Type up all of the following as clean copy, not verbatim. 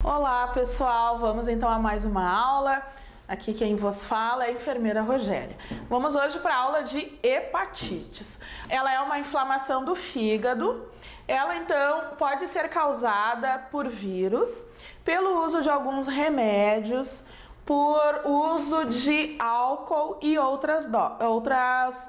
Olá pessoal, vamos então a mais uma aula. Aqui quem vos fala é a enfermeira Rogéria. Vamos hoje para a aula de hepatites. Ela é uma inflamação do fígado. Ela então pode ser causada por vírus, pelo uso de alguns remédios, por uso de álcool e outras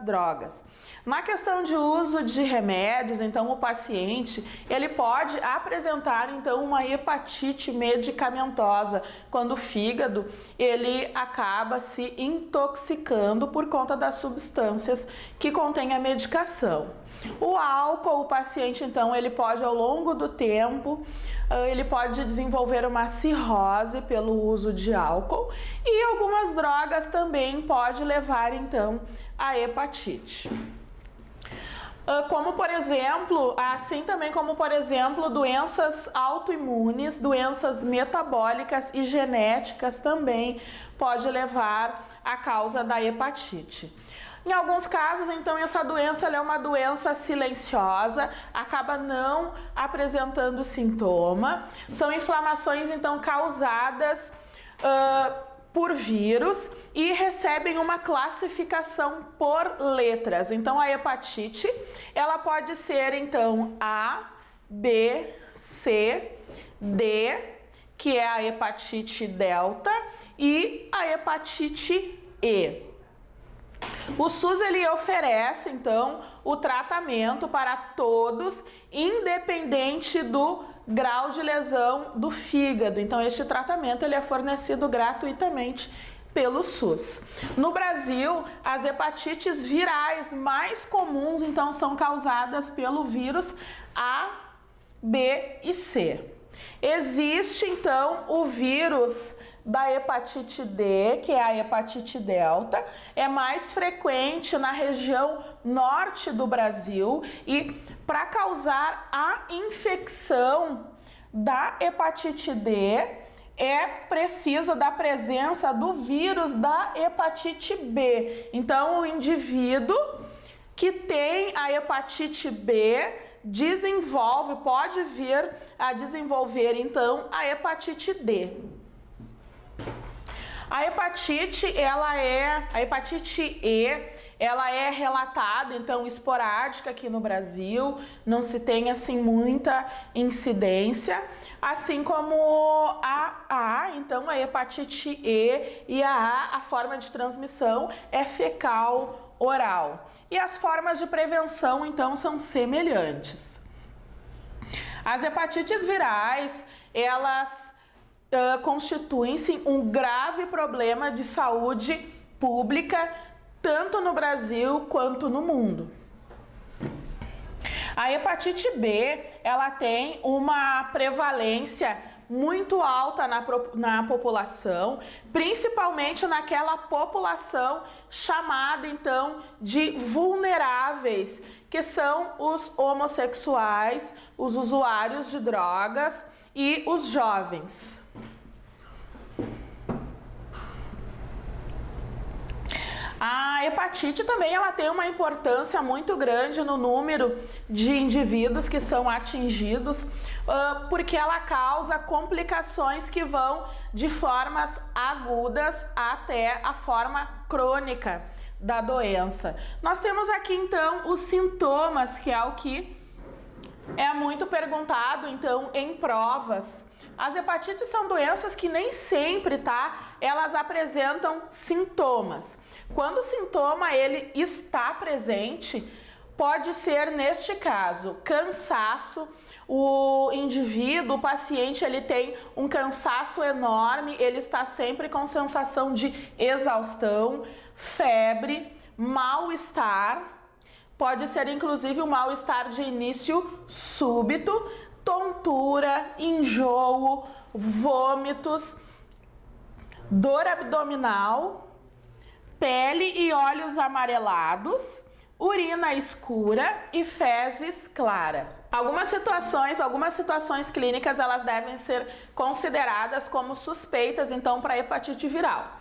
drogas. Na questão de uso de remédios, então o paciente ele pode apresentar então uma hepatite medicamentosa, quando o fígado ele acaba se intoxicando por conta das substâncias que contém a medicação. O álcool, o paciente então ele pode ao longo do tempo, ele pode desenvolver uma cirrose pelo uso de álcool, e algumas drogas também pode levar então a hepatite. Como por exemplo, assim também como por exemplo doenças autoimunes, doenças metabólicas e genéticas também pode levar à causa da hepatite. Em alguns casos, então, essa doença ela é uma doença silenciosa, acaba não apresentando sintoma. São inflamações, então, causadas por vírus e recebem uma classificação por letras. Então, a hepatite, ela pode ser, então, A, B, C, D, que é a hepatite delta, e a hepatite E. O SUS ele oferece então o tratamento para todos, independente do grau de lesão do fígado. Então este tratamento ele é fornecido gratuitamente pelo SUS. No Brasil, as hepatites virais mais comuns então são causadas pelo vírus A, B e C. Existe então o vírus da hepatite D, que é a hepatite delta, é mais frequente na região norte do Brasil, e para causar a infecção da hepatite D é preciso da presença do vírus da hepatite B. Então o indivíduo que tem a hepatite B pode vir a desenvolver então a hepatite D. A hepatite E, ela é relatada, então, esporádica aqui no Brasil, não se tem, assim, muita incidência, assim como então, a hepatite E a forma de transmissão é fecal oral. E as formas de prevenção, então, são semelhantes. As hepatites virais, elas constituem-se um grave problema de saúde pública, tanto no Brasil quanto no mundo. A hepatite B, ela tem uma prevalência muito alta na população, principalmente naquela população chamada então de vulneráveis, que são os homossexuais, os usuários de drogas e os jovens. A hepatite também ela tem uma importância muito grande no número de indivíduos que são atingidos, porque ela causa complicações que vão de formas agudas até a forma crônica da doença. Nós temos aqui então os sintomas, que é o que é muito perguntado então em provas. As hepatites são doenças que nem sempre, elas apresentam sintomas. Quando o sintoma ele está presente, pode ser neste caso cansaço. O indivíduo, o paciente, ele tem um cansaço enorme, ele está sempre com sensação de exaustão, febre, mal-estar. Pode ser inclusive um mal-estar de início súbito, tontura, enjoo, vômitos, dor abdominal, pele e olhos amarelados, urina escura e fezes claras. Algumas situações clínicas elas devem ser consideradas como suspeitas então para hepatite viral.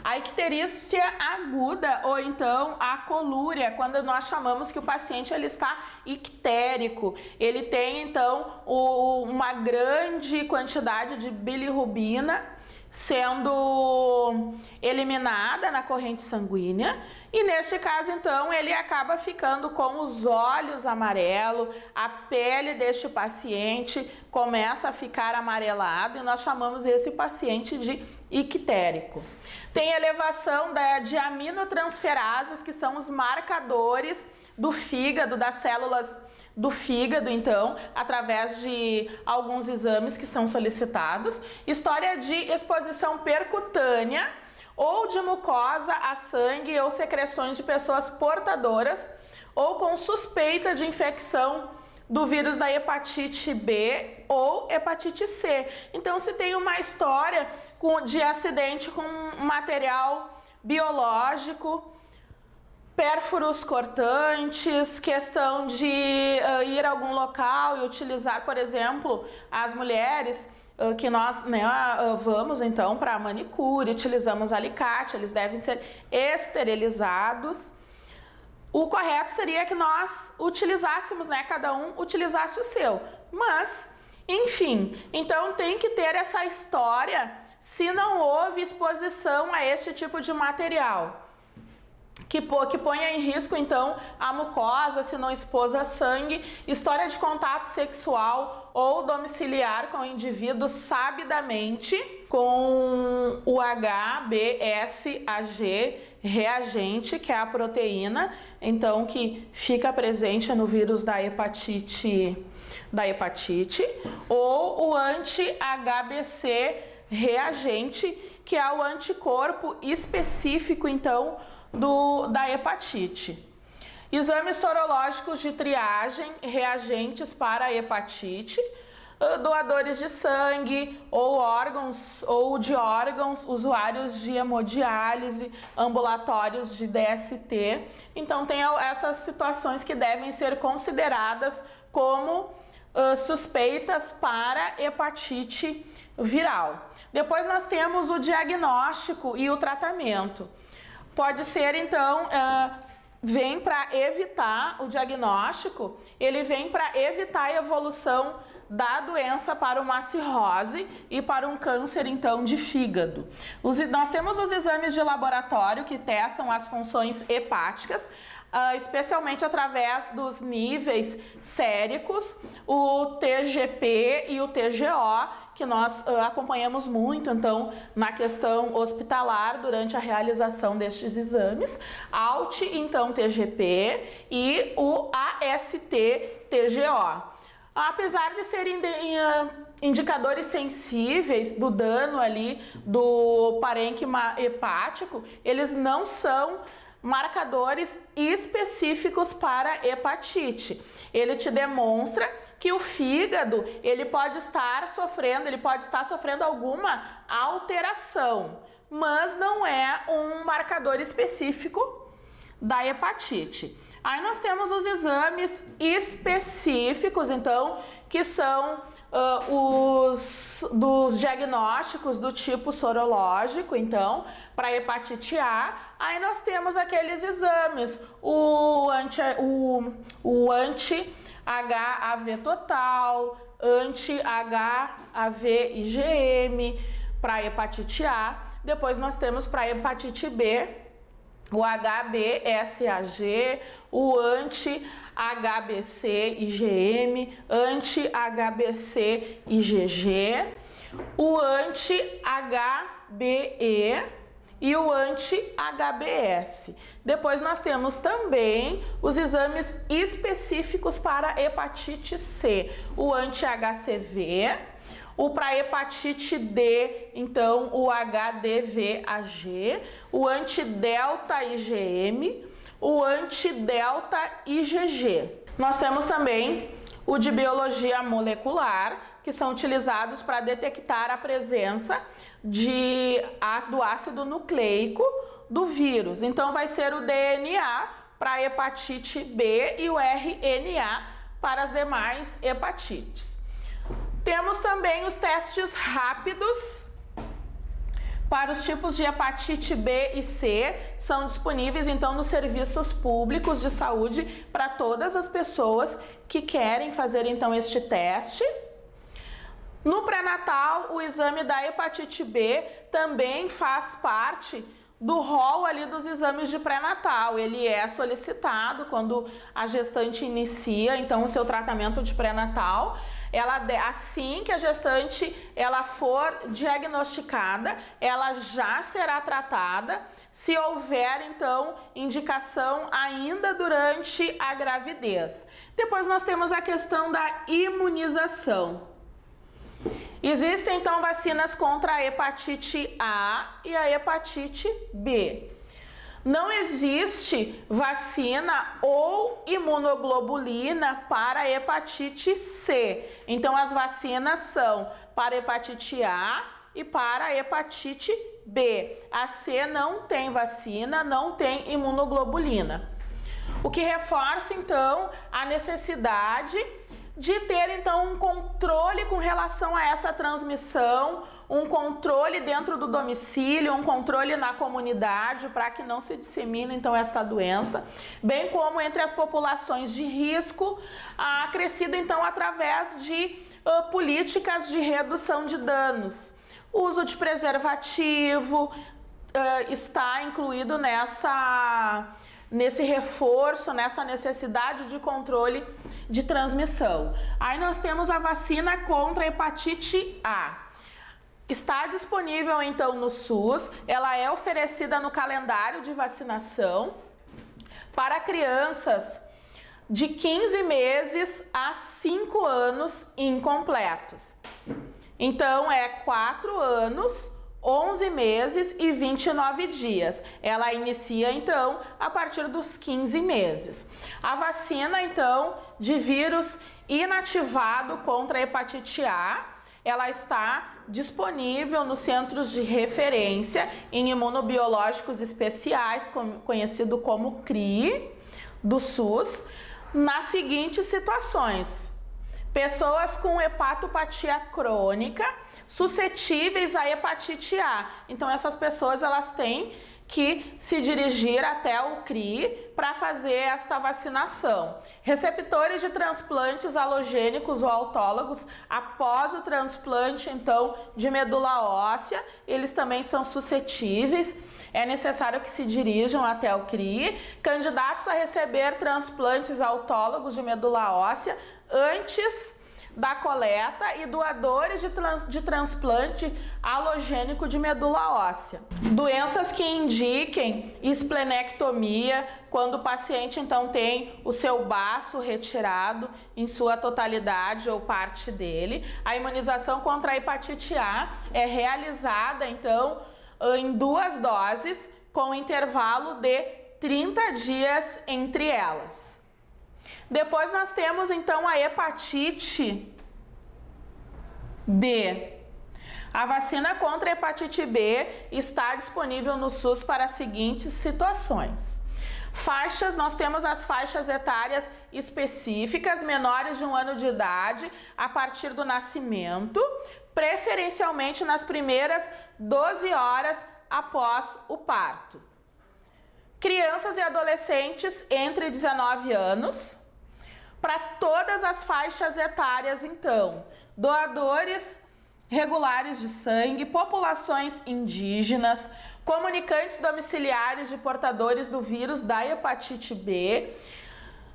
A icterícia aguda ou então a colúria, quando nós chamamos que o paciente ele está ictérico, ele tem então uma grande quantidade de bilirrubina sendo eliminada na corrente sanguínea, e neste caso então ele acaba ficando com os olhos amarelos, a pele deste paciente começa a ficar amarelado e nós chamamos esse paciente de ictérico. Tem elevação de aminotransferases, que são os marcadores do fígado, das células do fígado, então, através de alguns exames que são solicitados. História de exposição percutânea ou de mucosa a sangue ou secreções de pessoas portadoras ou com suspeita de infecção do vírus da hepatite B ou hepatite C. Então, se tem uma história de acidente com material biológico, pérfuros cortantes, questão de ir a algum local e utilizar, por exemplo, as mulheres que nós vamos então para manicure, utilizamos alicate, eles devem ser esterilizados. O correto seria que nós utilizássemos, cada um utilizasse o seu, mas, enfim, então tem que ter essa história se não houve exposição a este tipo de material. Que ponha em risco, então, a mucosa, se não expôs a sangue, história de contato sexual ou domiciliar com o indivíduo sabidamente com o HBsAg reagente, que é a proteína, então, que fica presente no vírus da hepatite, ou o anti-HBc reagente, que é o anticorpo específico, então, da hepatite. Exames sorológicos de triagem, reagentes para a hepatite, doadores de sangue ou de órgãos, usuários de hemodiálise, ambulatórios de DST. Então tem essas situações que devem ser consideradas como suspeitas para hepatite viral. Depois nós temos o diagnóstico e o tratamento. Pode ser, então, vem para evitar o diagnóstico, ele vem para evitar a evolução da doença para uma cirrose e para um câncer, então, de fígado. Nós temos os exames de laboratório que testam as funções hepáticas, especialmente através dos níveis séricos, o TGP e o TGO, que nós acompanhamos muito, então, na questão hospitalar durante a realização destes exames, ALT, então, TGP, e o AST-TGO. Apesar de serem indicadores sensíveis do dano ali do parênquima hepático, eles não são marcadores específicos para hepatite. Ele te demonstra que o fígado, ele pode estar sofrendo alguma alteração, mas não é um marcador específico da hepatite. Aí nós temos os exames específicos, então, que são os dos diagnósticos do tipo sorológico, então, para hepatite A. Aí nós temos aqueles exames, o anti-HAV total, anti-HAV IgM para hepatite A. Depois nós temos para hepatite B o HBsAg, o anti-HBc IgM, anti-HBc IgG, o anti-HBe e o anti-HBs. Depois nós temos também os exames específicos para hepatite C, o anti-HCV, o para hepatite D, então o HDVAg, o anti-delta IgM, o anti-delta IgG. Nós temos também o de biologia molecular, que são utilizados para detectar a presença do ácido nucleico do vírus. Então vai ser o DNA para a hepatite B e o RNA para as demais hepatites. Temos também os testes rápidos para os tipos de hepatite B e C são disponíveis então nos serviços públicos de saúde para todas as pessoas que querem fazer então este teste. No pré-natal, o exame da hepatite B também faz parte do rol ali dos exames de pré-natal. Ele é solicitado quando a gestante inicia então o seu tratamento de pré-natal. Assim que a gestante for diagnosticada, ela já será tratada. Se houver então indicação ainda durante a gravidez. Depois nós temos a questão da imunização. Existem então vacinas contra a hepatite A e a hepatite B. Não existe vacina ou imunoglobulina para a hepatite C. Então as vacinas são para a hepatite A e para a hepatite B. A C não tem vacina, não tem imunoglobulina. O que reforça então a necessidade de ter então um controle com relação a essa transmissão, um controle dentro do domicílio, um controle na comunidade para que não se dissemine então esta doença, bem como entre as populações de risco, acrescido então através de políticas de redução de danos. O uso de preservativo está incluído nesse reforço, nessa necessidade de controle de transmissão. Aí nós temos a vacina contra a hepatite A. Está disponível então no SUS, ela é oferecida no calendário de vacinação para crianças de 15 meses a 5 anos incompletos. Então é 4 anos, 11 meses e 29 dias. Ela inicia então a partir dos 15 meses. A vacina então de vírus inativado contra a hepatite A, ela está disponível nos centros de referência em imunobiológicos especiais, conhecido como CRI, do SUS, nas seguintes situações: pessoas com hepatopatia crônica suscetíveis à hepatite A. Então essas pessoas elas têm que se dirigir até o CRI para fazer esta vacinação. Receptores de transplantes alogênicos ou autólogos após o transplante então de medula óssea, eles também são suscetíveis. É necessário que se dirijam até o CRI. Candidatos a receber transplantes autólogos de medula óssea antes da coleta e doadores de transplante alogênico de medula óssea. Doenças que indiquem esplenectomia, quando o paciente então tem o seu baço retirado em sua totalidade ou parte dele. A imunização contra a hepatite A é realizada então em 2 doses com intervalo de 30 dias entre elas. Depois nós temos então a hepatite B. A vacina contra a hepatite B está disponível no SUS para as seguintes situações. Faixas, nós temos as faixas etárias específicas, menores de 1 ano de idade, a partir do nascimento, preferencialmente nas primeiras 12 horas após o parto. Crianças e adolescentes entre 19 anos, para todas as faixas etárias então, doadores regulares de sangue, populações indígenas, comunicantes domiciliares de portadores do vírus da hepatite B.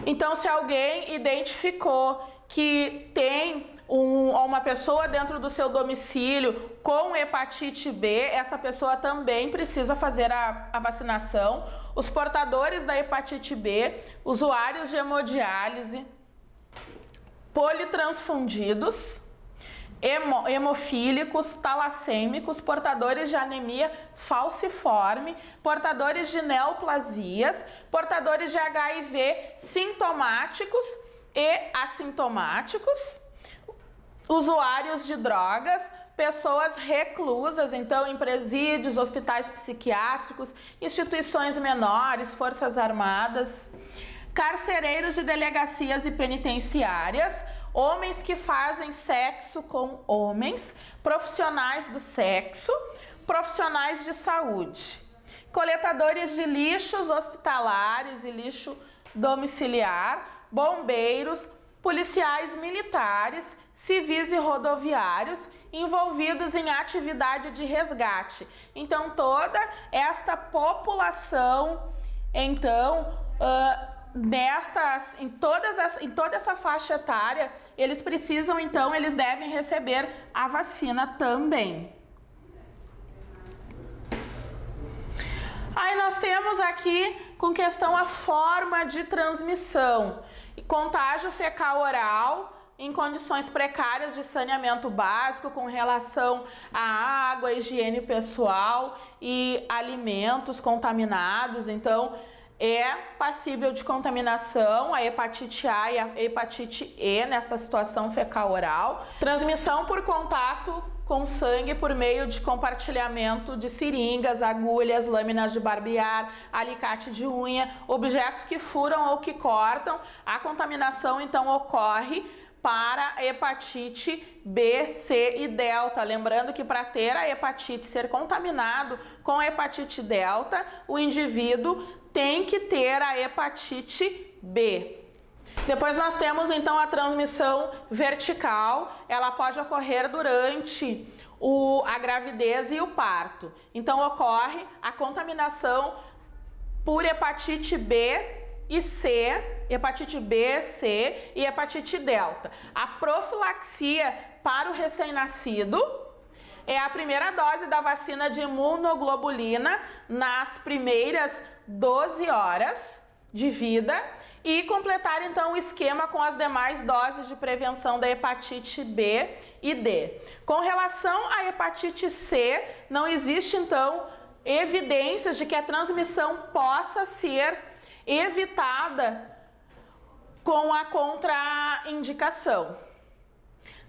Então, se alguém identificou que tem uma pessoa dentro do seu domicílio com hepatite B, essa pessoa também precisa fazer a vacinação. Os portadores da hepatite B, usuários de hemodiálise, politransfundidos, hemofílicos, talassêmicos, portadores de anemia falciforme, portadores de neoplasias, portadores de HIV sintomáticos e assintomáticos, usuários de drogas, pessoas reclusas, então em presídios, hospitais psiquiátricos, instituições menores, forças armadas, carcereiros de delegacias e penitenciárias, homens que fazem sexo com homens, profissionais do sexo, profissionais de saúde, coletadores de lixos hospitalares e lixo domiciliar, bombeiros, policiais militares, civis e rodoviários envolvidos em atividade de resgate. Então, toda esta população, então, em toda essa faixa etária, eles precisam, então, eles devem receber a vacina também. Aí nós temos aqui com questão a forma de transmissão. Contágio fecal oral em condições precárias de saneamento básico com relação à água, higiene pessoal e alimentos contaminados. Então, é passível de contaminação a hepatite A e a hepatite E nesta situação fecal oral. Transmissão por contato com sangue por meio de compartilhamento de seringas, agulhas, lâminas de barbear, alicate de unha, objetos que furam ou que cortam. A contaminação então ocorre para a hepatite B, C e delta. Lembrando que para ter a hepatite, ser contaminado com a hepatite delta, o indivíduo tem que ter a hepatite B. Depois nós temos então a transmissão vertical, ela pode ocorrer durante a gravidez e o parto. Então ocorre a contaminação por hepatite B e C, hepatite B, C e hepatite delta. A profilaxia para o recém-nascido é a primeira dose da vacina de imunoglobulina nas primeiras 12 horas de vida e completar então o esquema com as demais doses de prevenção da hepatite B e D. Com relação à hepatite C, não existe então evidências de que a transmissão possa ser evitada com a contraindicação.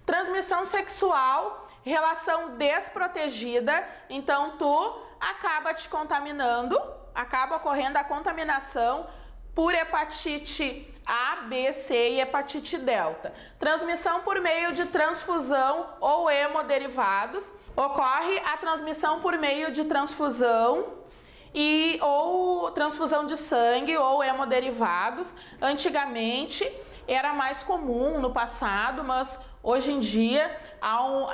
Transmissão sexual, relação desprotegida, então tu acaba te contaminando, acaba ocorrendo a contaminação por hepatite A, B, C e hepatite delta. Transmissão por meio de transfusão ou hemoderivados. Ocorre a transmissão por meio de transfusão ou transfusão de sangue ou hemoderivados. Antigamente era mais comum no passado, mas hoje em dia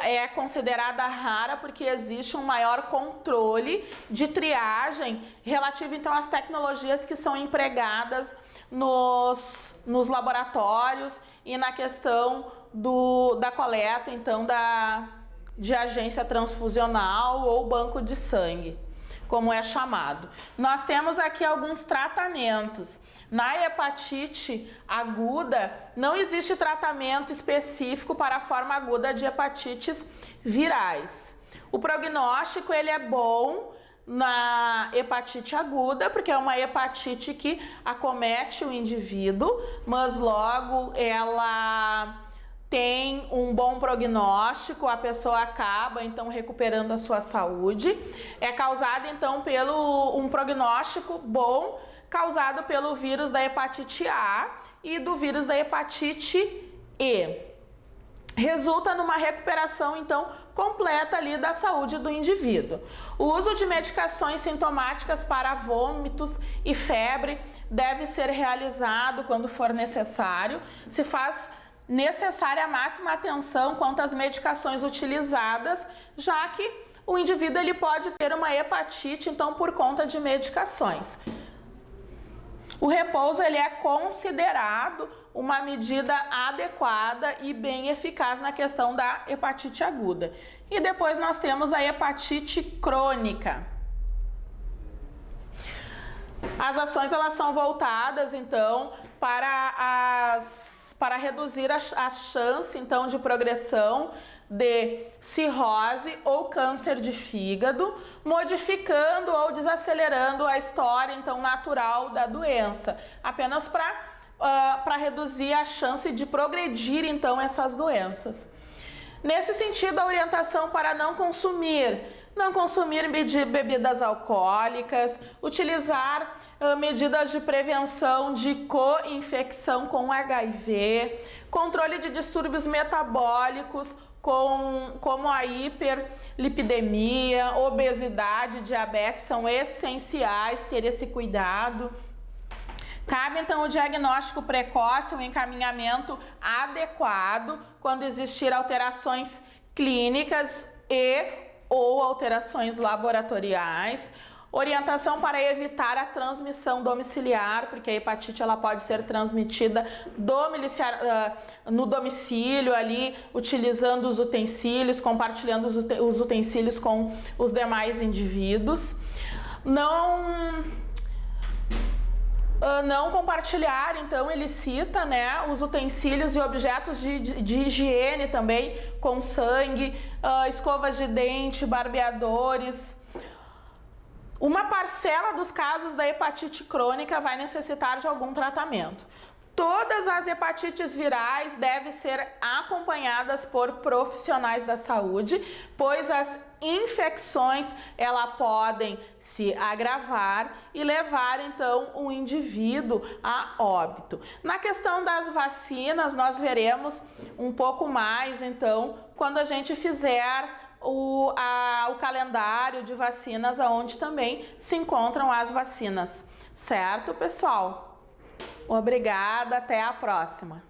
é considerada rara porque existe um maior controle de triagem relativo então às tecnologias que são empregadas nos laboratórios e na questão da coleta então de agência transfusional ou banco de sangue, como é chamado. Nós temos aqui alguns tratamentos. Na hepatite aguda, não existe tratamento específico para a forma aguda de hepatites virais. O prognóstico ele é bom na hepatite aguda, porque é uma hepatite que acomete o indivíduo, mas logo ela tem um bom prognóstico, a pessoa acaba então recuperando a sua saúde. É causada então pelo um prognóstico bom causado pelo vírus da hepatite A e do vírus da hepatite E. Resulta numa recuperação, então, completa ali da saúde do indivíduo. O uso de medicações sintomáticas para vômitos e febre deve ser realizado quando for necessário. Se faz necessária a máxima atenção quanto às medicações utilizadas, já que o indivíduo ele pode ter uma hepatite, então, por conta de medicações. O repouso ele é considerado uma medida adequada e bem eficaz na questão da hepatite aguda. E depois nós temos a hepatite crônica. As ações elas são voltadas então para reduzir a chance então de progressão de cirrose ou câncer de fígado, modificando ou desacelerando a história então natural da doença, apenas para reduzir a chance de progredir então essas doenças. Nesse sentido, a orientação para não consumir bebidas alcoólicas, utilizar medidas de prevenção de co-infecção com HIV, controle de distúrbios metabólicos como a hiperlipidemia, obesidade, diabetes, são essenciais ter esse cuidado. Cabe então o diagnóstico precoce, o encaminhamento adequado quando existir alterações clínicas ou alterações laboratoriais. Orientação para evitar a transmissão domiciliar, porque a hepatite ela pode ser transmitida no domicílio ali, utilizando os utensílios, compartilhando os utensílios com os demais indivíduos. Não compartilhar, então ele cita, né, os utensílios e objetos de higiene também, com sangue, escovas de dente, barbeadores. Uma parcela dos casos da hepatite crônica vai necessitar de algum tratamento. Todas as hepatites virais devem ser acompanhadas por profissionais da saúde, pois as infecções elas podem se agravar e levar então o indivíduo a óbito. Na questão das vacinas, nós veremos um pouco mais então quando a gente fizer o calendário de vacinas, onde também se encontram as vacinas, certo, pessoal? Obrigada, até a próxima!